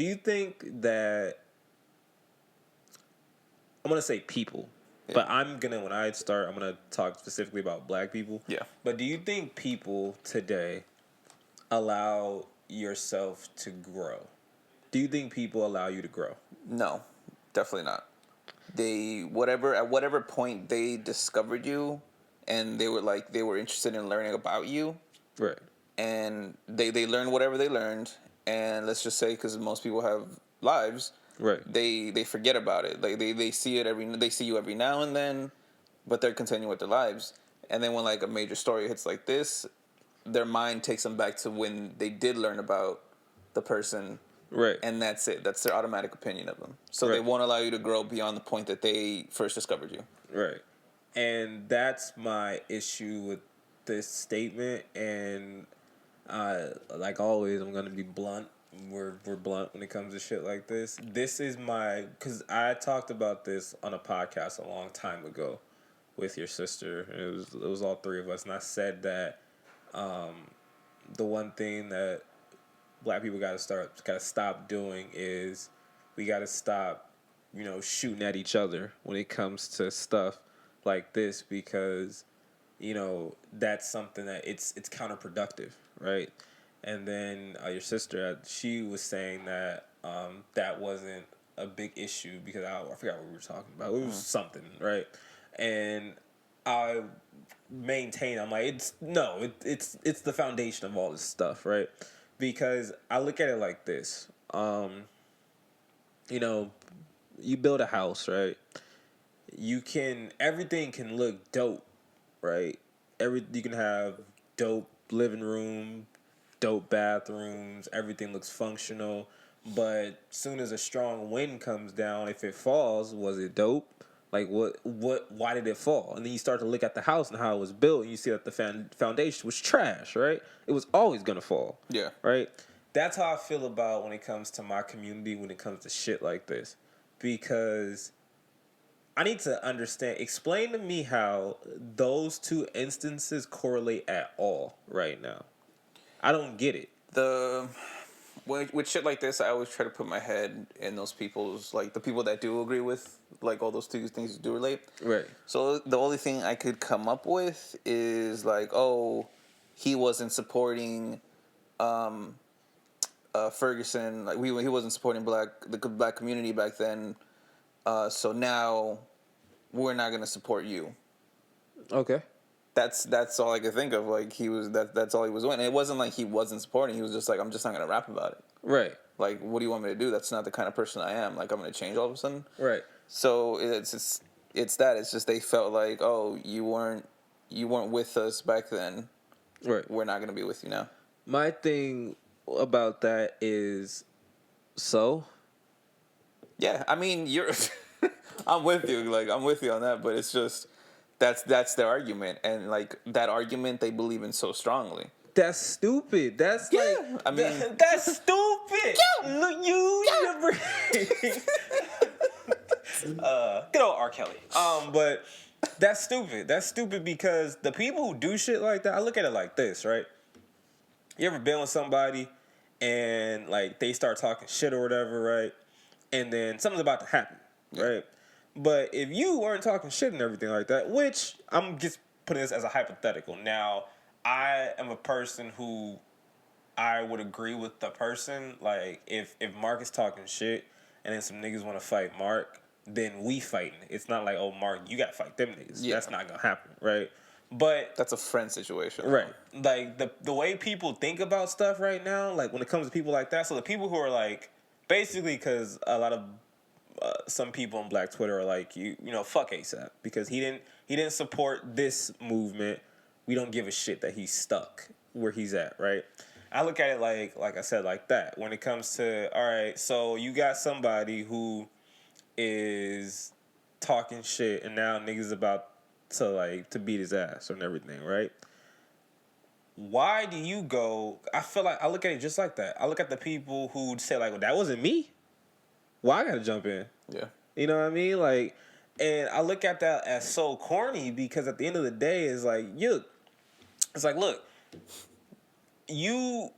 do you think that I'm gonna say people, but when I start, I'm gonna talk specifically about black people. Yeah. But do you think people today allow yourself to grow? Do you think people allow you to grow? No, definitely not. At whatever point they discovered you, and they were interested in learning about you, Right. and they learned whatever they learned, and let's just say because most people have lives, Right. they forget about it. Like they see you every now and then, but they're continuing with their lives. And then when like a major story hits like this, their mind takes them back to when they did learn about the person. Right. And that's it. That's their automatic opinion of them. So Right. they won't allow you to grow beyond the point that they first discovered you. Right. And that's my issue with this statement. And like always, I'm gonna be blunt. We're blunt when it comes to shit like this. This is because I talked about this on a podcast a long time ago with your sister. It was all three of us, and I said that the one thing that black people gotta stop doing is we gotta stop, shooting at each other when it comes to stuff like this, because that's something that it's counterproductive, right? And then your sister, she was saying that that wasn't a big issue because I forgot what we were talking about. It was something, right? And I maintain, I'm like, it's the foundation of all this stuff, right? Because I look at it like this. You build a house, right? Everything can look dope, right? You can have dope living room, dope bathrooms, everything looks functional, but soon as a strong wind comes down, if it falls, was it dope? Like why did it fall? And then you start to look at the house and how it was built, and you see that the foundation was trash, right? It was always gonna fall. Yeah. Right? That's how I feel about when it comes to my community, when it comes to shit like this. Because I need to explain to me how those two instances correlate at all right now. I don't get it. With shit like this, I always try to put my head in those people's, like the people that do agree with like all those two things do relate. Right. So the only thing I could come up with is like, oh, he wasn't supporting Ferguson. Like he wasn't supporting the black community back then. So now we're not gonna support you. Okay. That's all I could think of. Like that's all he was doing. And it wasn't like he wasn't supporting. He was just like, I'm just not gonna rap about it. Right. Like, what do you want me to do? That's not the kind of person I am. Like, I'm gonna change all of a sudden. Right. So it's that. It's just they felt like, oh, you weren't with us back then. Right. We're not gonna be with you now. My thing about that is, so. Yeah, I mean, you're. I'm with you. Like, I'm with you on that. But it's just that's their argument, and like that argument they believe in so strongly. That's stupid. That's I mean, that's stupid. Look, you. Good old R. Kelly. But that's stupid. That's stupid because the people who do shit like that, I look at it like this, right? You ever been with somebody and like they start talking shit or whatever, right? And then something's about to happen, right? But if you weren't talking shit and everything like that, which I'm just putting this as a hypothetical. Now, I am a person who I would agree with the person. Like, if Mark is talking shit and then some niggas want to fight Mark, then we fighting. It's not like, oh, Mark, you got to fight them niggas. Yeah. That's not going to happen, right? But that's a friend situation. Right. Like, the way people think about stuff right now, like, when it comes to people like that, so the people who are, like, basically, because a lot of some people on Black Twitter are like, you know, fuck ASAP because he didn't support this movement. We don't give a shit that he's stuck where he's at, right? I look at it like I said, like that. When it comes to, all right, so you got somebody who is talking shit and now niggas about to beat his ass and everything, right? Why do you go? I feel like I look at it just like that. I look at the people who say like, well, that wasn't me. Why I gotta jump in? Yeah. You know what I mean? Like, and I look at that as so corny because at the end of the day, it's like, look, you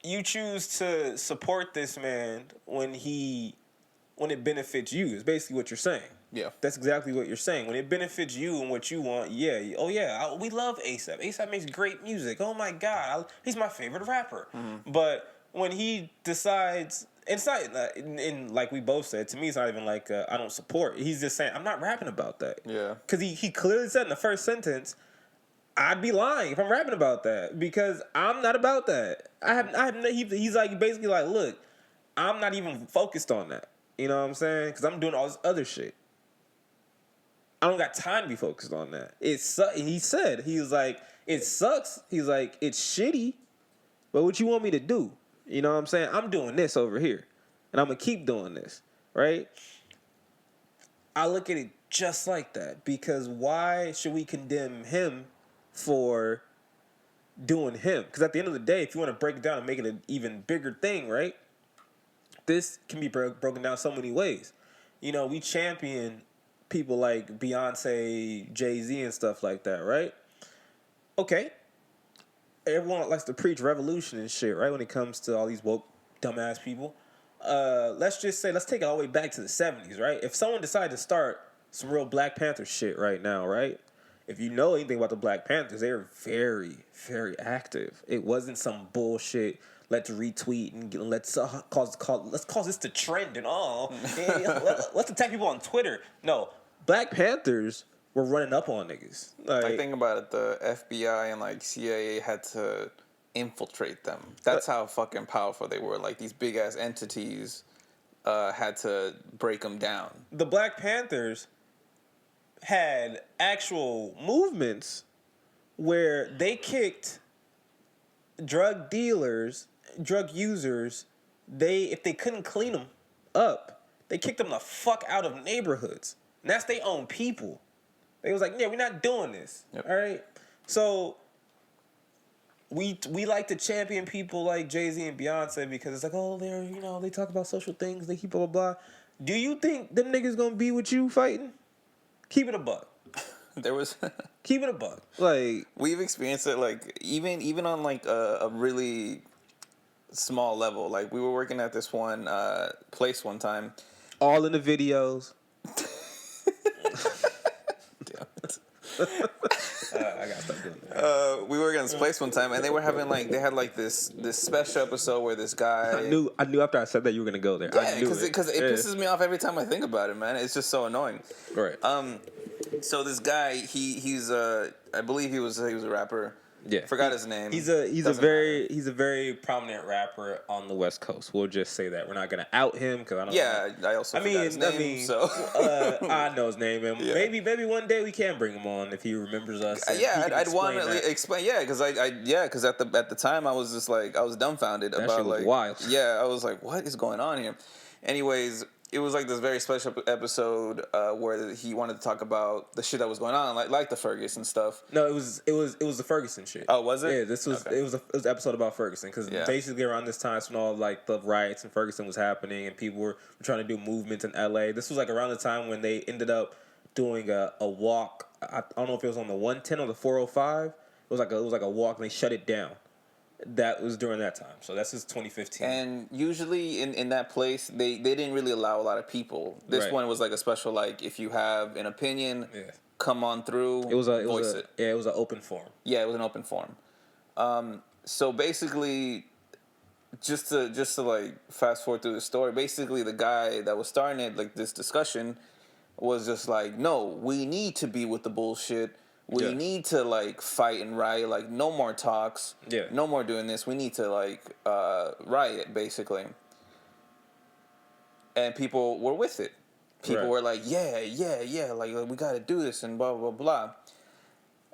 you choose to support this man when it benefits you. Is basically what you're saying. Yeah. That's exactly what you're saying. When it benefits you and what you want, yeah. Oh yeah, we love ASAP. ASAP makes great music. Oh my god, he's my favorite rapper. But when he decides, it's not in like we both said. To me, it's not even like I don't support. He's just saying I'm not rapping about that. Yeah. Because he clearly said in the first sentence, I'd be lying if I'm rapping about that because I'm not about that. He's like basically like, look, I'm not even focused on that. You know what I'm saying? Because I'm doing all this other shit. I don't got time to be focused on that. He said, he was like, it sucks. He's like, it's shitty, but what you want me to do? You know what I'm saying? I'm doing this over here, and I'm going to keep doing this, right? I look at it just like that because why should we condemn him for doing him? Because at the end of the day, if you want to break it down and make it an even bigger thing, right? This can be broken down so many ways. You know, we champion people like Beyonce, Jay-Z, and stuff like that, right? Okay. Everyone likes to preach revolution and shit, right? When it comes to all these woke, dumbass people. Let's just say, let's take it all the way back to the 70s, right? If someone decided to start some real Black Panther shit right now, right? If you know anything about the Black Panthers, they were very, very active. It wasn't some bullshit. Let's retweet and let's cause this to trend and all. Let's attack people on Twitter. No, Black Panthers were running up on niggas. Like, think about it. The FBI and like CIA had to infiltrate them. That's how fucking powerful they were. Like these big ass entities had to break them down. The Black Panthers had actual movements where they kicked drug dealers, drug users. If they couldn't clean them up, they kicked them the fuck out of neighborhoods. And that's their own people. They was like, yeah, we're not doing this. Yep. All right? So we like to champion people like Jay-Z and Beyonce because it's like, oh, they talk about social things, they keep blah, blah, blah. Do you think them niggas gonna be with you fighting? Keep it a buck. There was keep it a buck. Like, we've experienced it like even on like a really small level. Like we were working at this one place one time. All in the videos. I gotta stop doing that. We were in this place one time, and they had this special episode where this guy. I knew after I said that you were gonna go there. Yeah, because it pisses me off every time I think about it, man. It's just so annoying. Right. So this guy, he's I believe he was a rapper. Yeah. Forgot his name. He's a very prominent rapper on the West Coast. We'll just say that. We're not gonna out him because I don't. Yeah, I also forgot his name. So I know his name, and maybe one day we can bring him on if he remembers us. I'd want to explain. Yeah, because because at the time I was just like I was dumbfounded that about shit was like wild. Yeah, I was like, what is going on here? Anyways. It was like this very special episode where he wanted to talk about the shit that was going on, like the Ferguson stuff. No, it was the Ferguson shit. Oh, was it? Yeah, this was it was an episode about Ferguson because basically around this time when all like the riots in Ferguson was happening and people were trying to do movements in LA. This was like around the time when they ended up doing a walk. I don't know if it was on the 110 or the 405. It was like a walk and they shut it down. That was during that time. So that's just 2015. And usually in that place, they didn't really allow a lot of people. This one was like a special, like, if you have an opinion, come on through, voice it. Yeah, it was an open forum. Yeah, it was an open forum. So basically, just to like fast forward through the story, basically the guy that was starting it, like this discussion, was just like, no, we need to be with the bullshit. We need to, like, fight and riot. Like, no more talks. Yeah. No more doing this. We need to, like, riot, basically. And people were with it. People were like, yeah. Like, we got to do this and blah, blah, blah.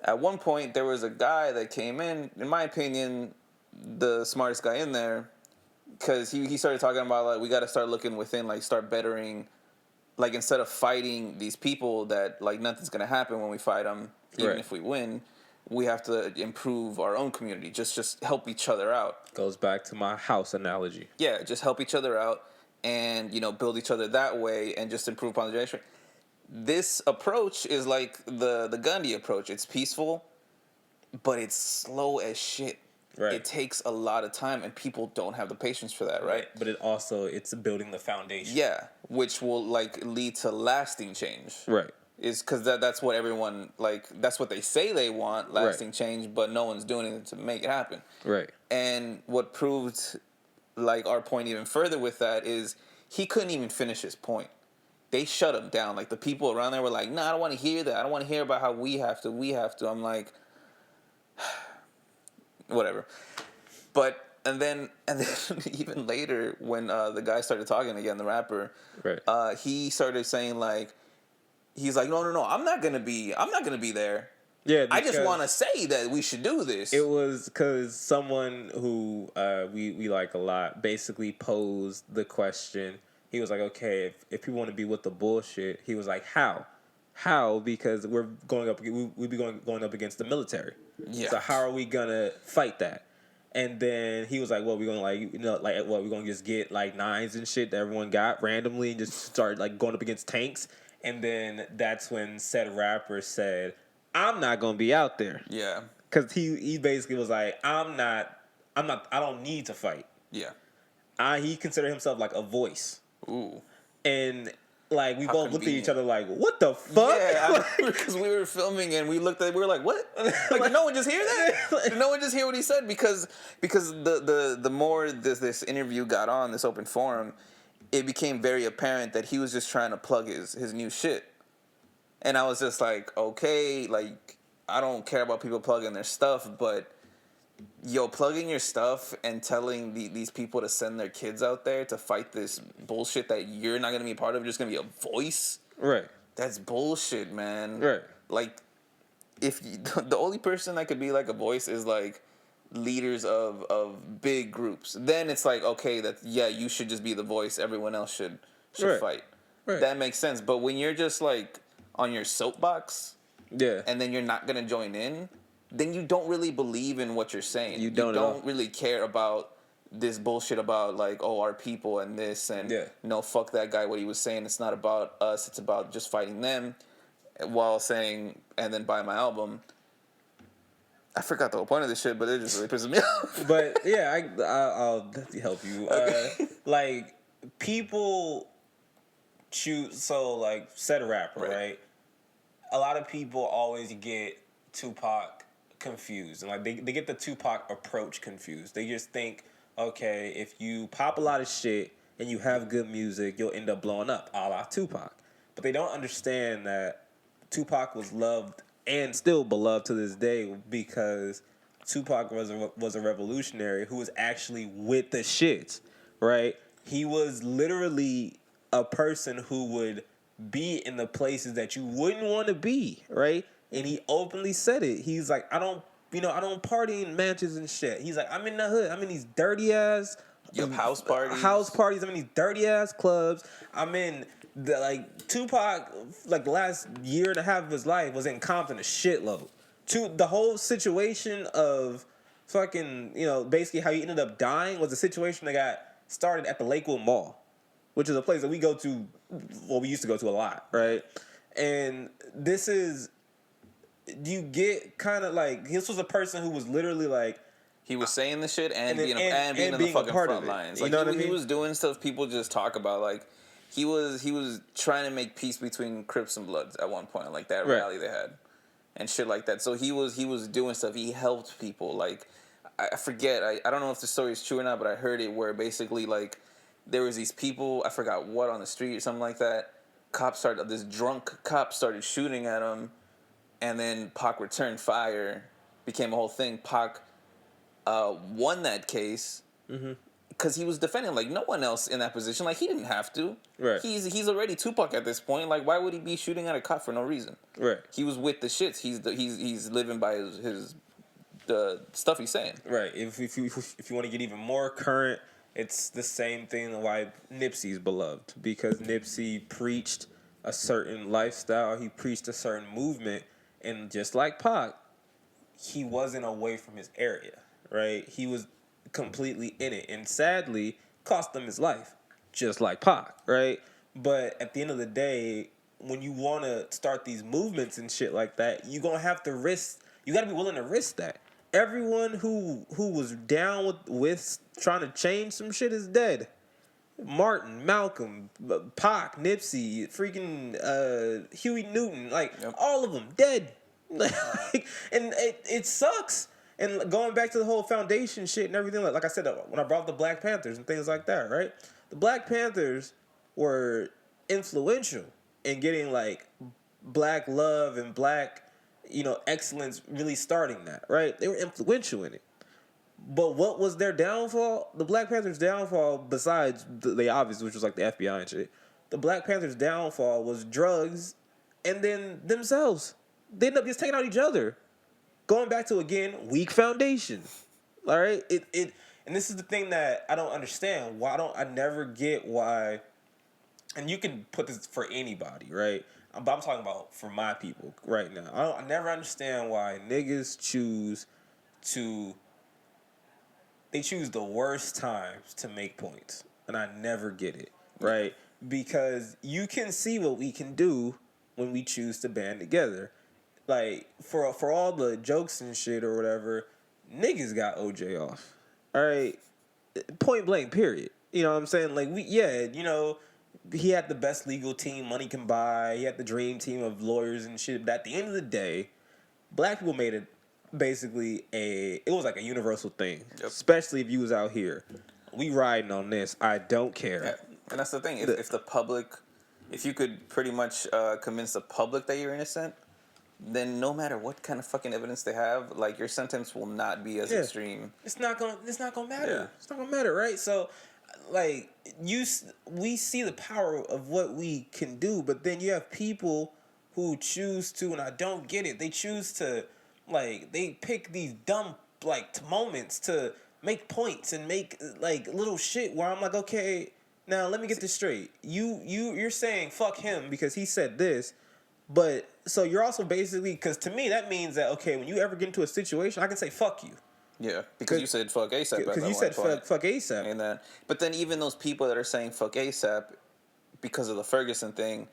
At one point, there was a guy that came in my opinion, the smartest guy in there. Because he started talking about, like, we got to start looking within, like, start bettering. Like, instead of fighting these people that, like, nothing's going to happen when we fight them. Even if we win, we have to improve our own community. Just help each other out. Goes back to my house analogy. Yeah, just help each other out and, build each other that way and just improve upon the generation. This approach is like the Gandhi approach. It's peaceful, but it's slow as shit. Right. It takes a lot of time, and people don't have the patience for that, right? But it's building the foundation. Yeah, which will like lead to lasting change. Right. Is because that's what everyone like. That's what they say they want, lasting Right. change, but no one's doing it to make it happen. Right. And what proved like our point even further with that is he couldn't even finish his point. They shut him down. Like the people around there were like, "No, I don't want to hear that. I don't want to hear about how we have to. We have to." I'm like, whatever. But and then even later when the guy started talking again, the rapper, Right. he started saying like, he's like, no, I'm not gonna be there. Yeah. I just because want to say that we should do this. It was because someone who we like a lot basically posed the question. He was like, okay, if people want to be with the bullshit, he was like, how? Because we're going up, we be going up against the military. Yeah. So how are we gonna fight that? And then he was like, well, we're gonna we're gonna just get like nines and shit that everyone got randomly and just start like going up against tanks. And then that's when said rapper said, I'm not gonna be out there. Yeah. Cause he basically was like, I don't need to fight. Yeah. He considered himself like a voice. Ooh. And like we How both looked at convenient. each other like, what the fuck? Yeah, because we were filming and we were like, what? Like, did no one just hear that? Did no one just hear what he said? Because the more this interview got on, this open forum, it became very apparent that he was just trying to plug his new shit. And I was just like, okay, like, I don't care about people plugging their stuff, but yo, plugging your stuff and telling these people to send their kids out there to fight this bullshit that you're not going to be a part of, just going to be a voice? Right. That's bullshit, man. Right. Like, the only person that could be like a voice is like leaders of big groups. Then it's like, okay, you should just be the voice. Everyone else should Right. fight. Right. That makes sense. But when you're just like on your soapbox, Yeah. and then you're not gonna join in, then you don't really believe in what you're saying. You don't at all. really care about this bullshit about like, oh, our people and this and no, fuck that guy. What he was saying, it's not about us. It's about just fighting them. While saying, and then buy my album. I forgot the whole point of this shit, but it just really pisses me off. But yeah, I'll definitely help you. Like people choose. So like said rapper, right? A lot of people always get Tupac confused, and like they get the Tupac approach confused. They just think, okay, if you pop a lot of shit and you have good music, you'll end up blowing up, a la Tupac. But they don't understand that Tupac was loved and still beloved to this day because Tupac was a revolutionary who was actually with the shits, right? He was literally a person who would be in the places that you wouldn't want to be, right? And he openly said it. He's like, I don't party in mansions and shit. He's like, I'm in the hood. I'm in these dirty ass house parties. I'm in these dirty ass clubs. I'm in Tupac, like the last year and a half of his life was in Compton a shitload. The whole situation of fucking, basically how he ended up dying was a situation that got started at the Lakewood Mall, which is a place that we used to go to a lot, right? And you get kind of like, this was a person who was literally like, he was saying the shit and being on the fucking part front of it. lines. You Like, know what I mean? He was doing stuff people just talk about. Like, he was trying to make peace between Crips and Bloods at one point, like that rally they had, and shit like that. So he was doing stuff. He helped people. Like, I forget. I don't know if the story is true or not, but I heard it where basically like there was these people, I forgot what, on the street or something like that. This drunk cop started shooting at him, and then Pac returned fire, became a whole thing. Pac won that case because he was defending. Like, no one else in that position, like, he didn't have to. Right. He's already Tupac at this point. Like, why would he be shooting at a cop for no reason? Right. He was with the shits. He's living by his the stuff he's saying. Right. If you want to get even more current, it's the same thing why Nipsey's beloved, because Nipsey preached a certain lifestyle. He preached a certain movement, and just like Pac, he wasn't away from his area, right? He was completely in it, and sadly cost him his life, just like Pac, right? But at the end of the day, when you want to start these movements and shit like that, you're gonna have to risk. You got to be willing to risk that. Everyone who was down with trying to change some shit is dead. Martin, Malcolm, Pac, Nipsey, freaking Huey Newton, like Yep. all of them dead. And it sucks. And going back to the whole foundation shit and everything, like I said, when I brought up the Black Panthers and things like that, right? The Black Panthers were influential in getting like black love and black, excellence really starting that, right? They were influential in it. But what was their downfall? The Black Panthers' downfall, besides the obvious, which was like the FBI and shit, the Black Panthers' downfall was drugs and then themselves. They ended up just taking out each other. Going back to, again, weak foundation. All right? And this is the thing that I don't understand. I never get why, and you can put this for anybody, right? But I'm talking about for my people right now. I never understand why niggas choose the worst times to make points. And I never get it, right? Because you can see what we can do when we choose to band together. Like, for all the jokes and shit or whatever, niggas got OJ off. All right? Point blank, period. You know what I'm saying? Like, he had the best legal team money can buy. He had the dream team of lawyers and shit. But at the end of the day, black people made it basically it was like a universal thing. Yep. Especially if you was out here. We riding on this. I don't care. Yeah. And that's the thing. If the public, if you could pretty much convince the public that you're innocent, then no matter what kind of fucking evidence they have, like, your sentence will not be as extreme. It's not gonna matter. Yeah. It's not gonna matter, right? So, like, we see the power of what we can do, but then you have people who choose to, and I don't get it. They choose to, like, they pick these dumb, like, moments to make points and make, like, little shit where I'm like, okay, now let me get this straight. You're saying fuck him because he said this, but so you're also basically, because to me that means that, okay, when you ever get into a situation, I can say fuck you. Yeah, because you said fuck ASAP. Because you said fuck ASAP. And but then even those people that are saying fuck ASAP because of the Ferguson thing,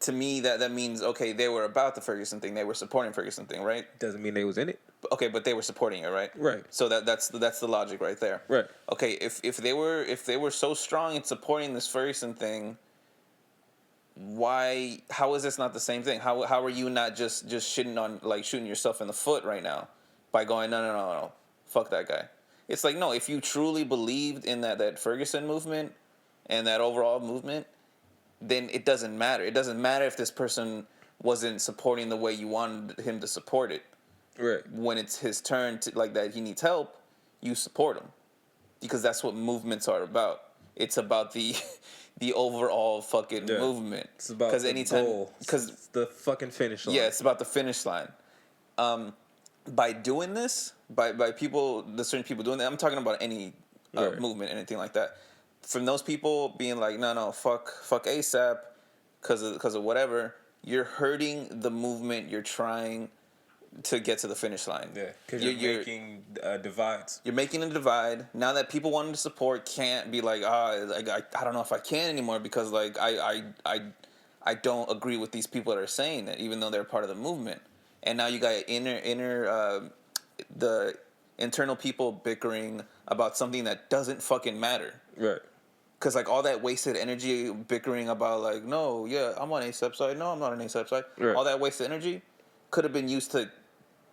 to me that means, okay, they were about the Ferguson thing, they were supporting Ferguson thing, right? Doesn't mean they was in it. Okay, but they were supporting it, right? Right. So that's the logic right there. Right. Okay, if they were so strong in supporting this Ferguson thing, how is this not the same thing? How are you not just shitting on, like, shooting yourself in the foot right now by going no, fuck that guy? It's like, no, if you truly believed in that Ferguson movement and that overall movement, then it doesn't matter. It doesn't matter if this person wasn't supporting the way you wanted him to support it. Right. When it's his turn to, like, that he needs help, you support him, because that's what movements are about. It's about the overall fucking movement. It's about the goal. Because it's the fucking finish line. Yeah, it's about the finish line. By doing this, by the certain people doing that, I'm talking about any movement, anything like that. From those people being like, no, fuck ASAP, because of whatever, you're hurting the movement you're trying to get to the finish line. Yeah, because you're making divides. You're making a divide. Now that people wanting to support can't be like, I don't know if I can anymore, because, like, I don't agree with these people that are saying that, even though they're part of the movement. And now you got the internal people bickering about something that doesn't fucking matter. Right. Because, like, all that wasted energy bickering about, like, no, yeah, I'm on ASAP side. No, I'm not on ASAP side. Right. All that wasted energy could have been used to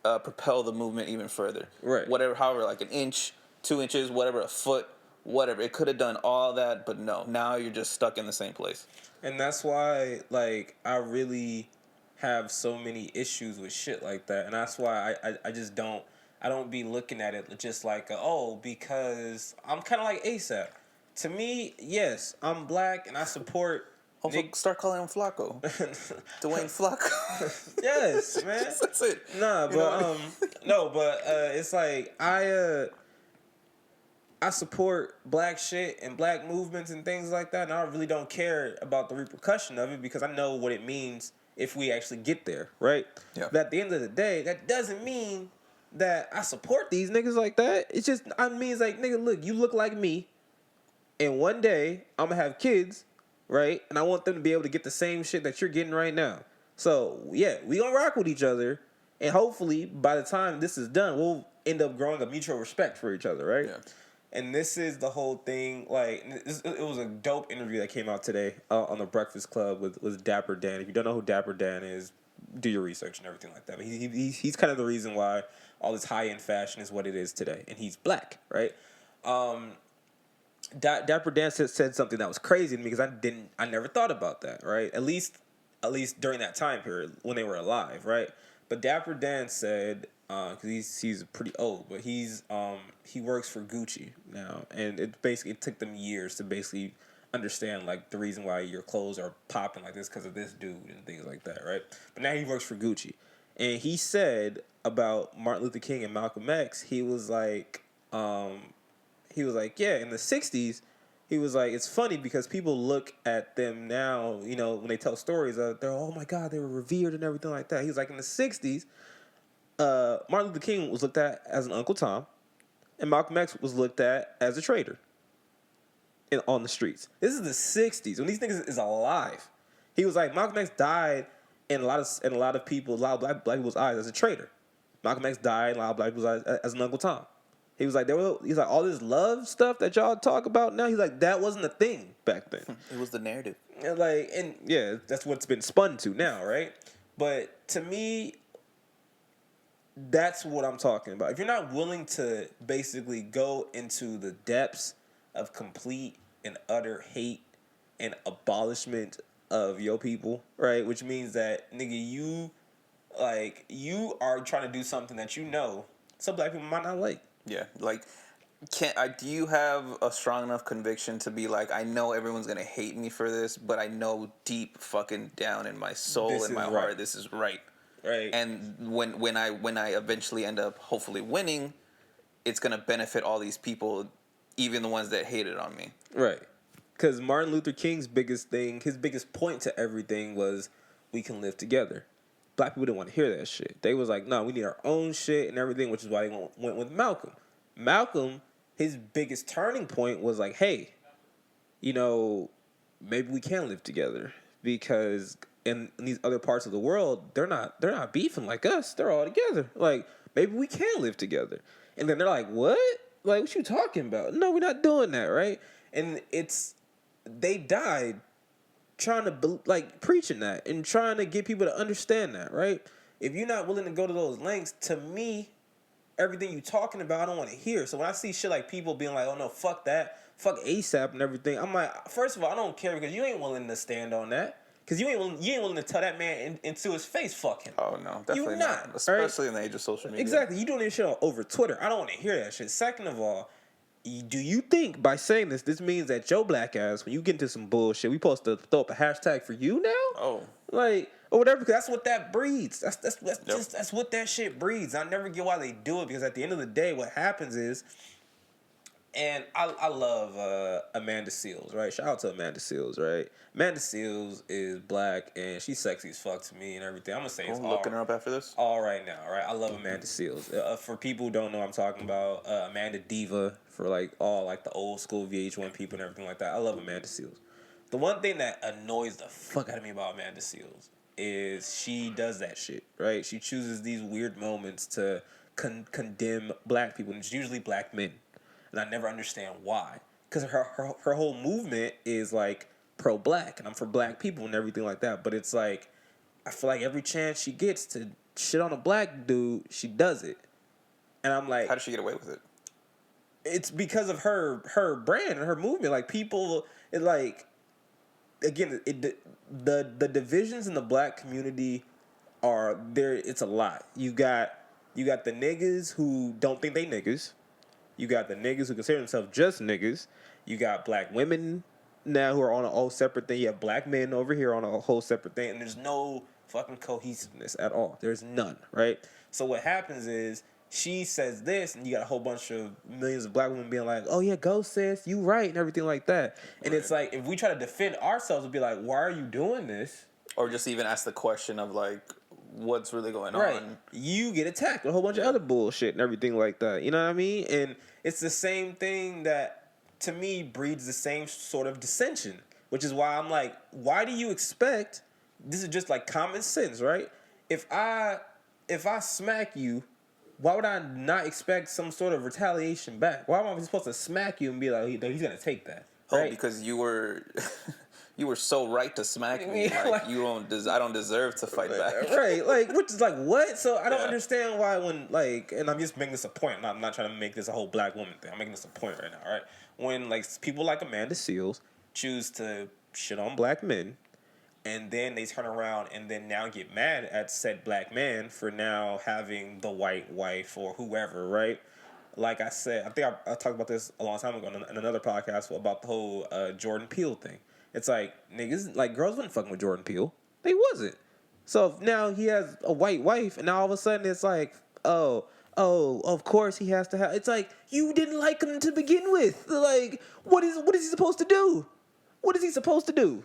propel the movement even further. Right. Whatever, however, like an inch, 2 inches, whatever, a foot, whatever. It could have done all that, but no. Now you're just stuck in the same place. And that's why, like, I really have so many issues with shit like that. And that's why I just don't be looking at it just like, because I'm kind of like ASAP. To me, yes, I'm black and I support... Also, start calling him Flacco. Dwayne Flacco. Yes, man. That's it. Nah, but it's like I support black shit and black movements and things like that, and I really don't care about the repercussion of it, because I know what it means if we actually get there, right? Yeah. But at the end of the day, that doesn't mean that I support these niggas like that. It's just, I mean, it's like, nigga, look, you look like me, and one day I'm gonna have kids, right? And I want them to be able to get the same shit that you're getting right now. So, yeah, we gonna rock with each other. And hopefully, by the time this is done, we'll end up growing a mutual respect for each other, right? Yeah. And this is the whole thing. Like, it was a dope interview that came out today on the Breakfast Club with Dapper Dan. If you don't know who Dapper Dan is, do your research and everything like that. But he's kind of the reason why all this high end fashion is what it is today, and he's black, right? Dapper Dan said something that was crazy to me because I never thought about that, right? At least during that time period when they were alive, right? But Dapper Dan said, because he's pretty old, but he works for Gucci now, and it took them years to basically understand like the reason why your clothes are popping like this because of this dude and things like that, right? But now he works for Gucci, and he said about Martin Luther King and Malcolm X, he was like, yeah, in the 60s, he was like, it's funny because people look at them now, you know, when they tell stories, they're, oh my God, they were revered and everything like that. He was like, in the 60s, Martin Luther King was looked at as an Uncle Tom, and Malcolm X was looked at as a traitor on the streets. This is the 60s, when these niggas is alive. He was like, Malcolm X died in a lot of black people's eyes as a traitor. Malcolm X died in a lot of black people's eyes as an Uncle Tom. He was like, he's like, all this love stuff that y'all talk about now, he's like, that wasn't a thing back then. It was the narrative. And yeah, that's what's been spun to now, right? But to me, that's what I'm talking about. If you're not willing to basically go into the depths of complete and utter hate and abolishment of your people, right? Which means that, nigga, you are trying to do something that you know some black people might not like. Yeah, like, do you have a strong enough conviction to be like, I know everyone's gonna hate me for this, but I know deep fucking down in my soul and my heart, this is right. Right. And when I eventually end up hopefully winning, it's gonna benefit all these people, even the ones that hated on me. Right. Because Martin Luther King's biggest point to everything was, we can live together. Black people didn't want to hear that shit. They was like, no, we need our own shit and everything, which is why they went with Malcolm. Malcolm, his biggest turning point was like, hey, you know, maybe we can live together, because in these other parts of the world, they're not beefing like us. They're all together. Like, maybe we can live together. And then they're like, what? Like, what you talking about? No, we're not doing that, right? And they died trying to preaching that and trying to get people to understand that, right? If you're not willing to go to those lengths, to me, everything you talking about, I don't want to hear. So when I see shit like people being like, oh no, fuck that, fuck ASAP and everything, I'm like, first of all, I don't care, because you ain't willing to stand on that. Because you ain't willing to tell that man into his face, fuck him. Oh no, definitely you not. Especially in the age of social media. Exactly. You doing this shit over Twitter. I don't want to hear that shit. Second of all, do you think by saying this means that your black ass, when you get into some bullshit, we supposed to throw up a hashtag for you now? Oh. Like, or whatever, because that's what that breeds. That's what that shit breeds. I never get why they do it, because at the end of the day, what happens is, and I love Amanda Seales, right? Shout out to Amanda Seales, right? Amanda Seales is black, and she's sexy as fuck to me and everything. I'm going to say it's all... looking her up after this? All right now, right? I love Amanda Seales. For people who don't know what I'm talking about, Amanda Diva, for all the old school VH1 people and everything like that. I love Amanda Seales. The one thing that annoys the fuck out of me about Amanda Seales is she does that shit, right? She chooses these weird moments to condemn black people, and it's usually black men. And I never understand why. Because her whole movement is like pro-black, and I'm for black people and everything like that. But it's like, I feel like every chance she gets to shit on a black dude, she does it. And I'm like, how does she get away with it? It's because of her brand and her movement. Like, people, it like, again, the divisions in the black community are there. It's a lot. You got the niggas who don't think they niggas. You got the niggas who consider themselves just niggas. You got black women now who are on a whole separate thing. You have black men over here on a whole separate thing. And there's no fucking cohesiveness at all. There's none, right? So what happens is, she says this, and you got a whole bunch of millions of black women being like, oh yeah, go sis, you right, and everything like that. And right. It's like, if we try to defend ourselves, we'd be like, why are you doing this? Or just even ask the question of like, what's really going right. on? You get attacked with a whole bunch of other bullshit and everything like that. You know what I mean? And it's the same thing that, to me, breeds the same sort of dissension. Which is why I'm like, why do you expect, this is just like common sense, right? If I smack you, why would I not expect some sort of retaliation back? Why am I supposed to smack you and be like, he's gonna take that? Right? Oh, because you were you were so right to smack me. Like, you don't I don't deserve to fight back. Right, like, which is like, what? So I don't Yeah. understand why when, like, and I'm just making this a point. I'm not trying to make this a whole black woman thing. I'm making this a point right now, right? When, like, people like Amanda Seales choose to shit on black men, and then they turn around and then now get mad at said black man for now having the white wife or whoever, right? Like I said, I think I talked about this a long time ago in another podcast about the whole Jordan Peele thing. It's like, niggas, like, girls wasn't fucking with Jordan Peele. They wasn't. So if now he has a white wife, and now all of a sudden it's like, oh, of course he has to have. It's like, you didn't like him to begin with. Like, what is he supposed to do? What is he supposed to do?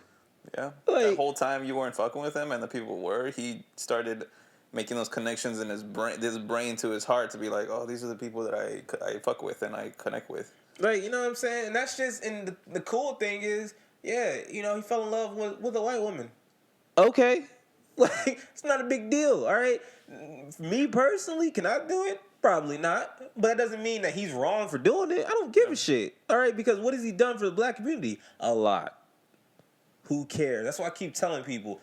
Yeah. Like, that whole time you weren't fucking with him and the people were, he started making those connections in his brain to his heart to be like, oh, these are the people that I fuck with and I connect with. Like, you know what I'm saying? And that's just, and the cool thing is, yeah, you know, he fell in love with a white woman. Okay. Like, it's not a big deal, all right? Me personally, can I do it? Probably not. But that doesn't mean that he's wrong for doing it. I don't give a shit, all right? Because what has he done for the black community? A lot. Who cares? That's why I keep telling people,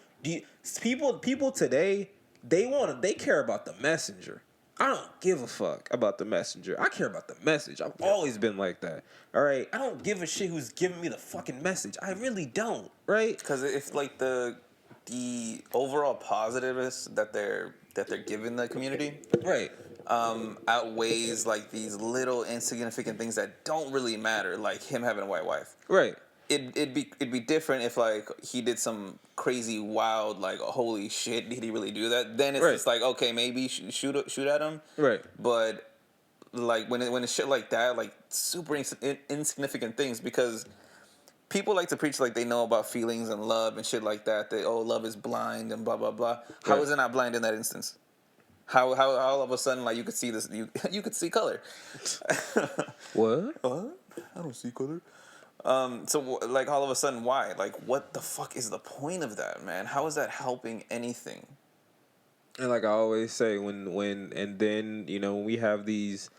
people today, they care about the messenger. I don't give a fuck about the messenger. I care about the message. I've always been like that. All right? I don't give a shit who's giving me the fucking message. I really don't, right? Because if like the overall positiveness that they're giving the community, Right. outweighs like these little insignificant things that don't really matter, like him having a white wife. Right. It'd be different if like he did some crazy wild like holy shit, did he really do that? Then it's Right. just like, okay, maybe shoot at him. Right. But like when it's shit like that, like super insignificant things, because people like to preach like they know about feelings and love and shit like that. That, oh, love is blind and blah blah blah. How Right. is it not blind in that instance? How all of a sudden like you could see this, you could see color. What? I don't see color. So like all of a sudden, why? Like, what the fuck is the point of that, man? How is that helping anything? And like I always say, when and then, you know, when we have these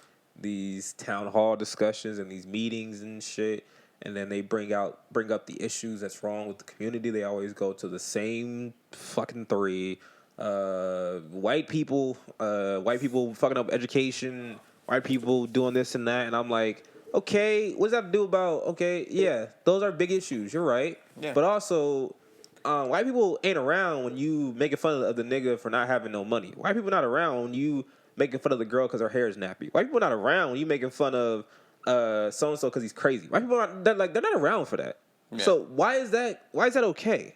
town hall discussions and these meetings and shit, and then they bring up the issues that's wrong with the community, they always go to the same fucking three: white people fucking up education, white people doing this and that, and I'm like, okay, what's that to do about? Okay, yeah, those are big issues. You're right, Yeah. but also, white people ain't around when you making fun of the nigga for not having no money. White people not around when you making fun of the girl because her hair is nappy. White people not around when you making fun of so and so because he's crazy. White people they're not around for that. Yeah. So why is that okay?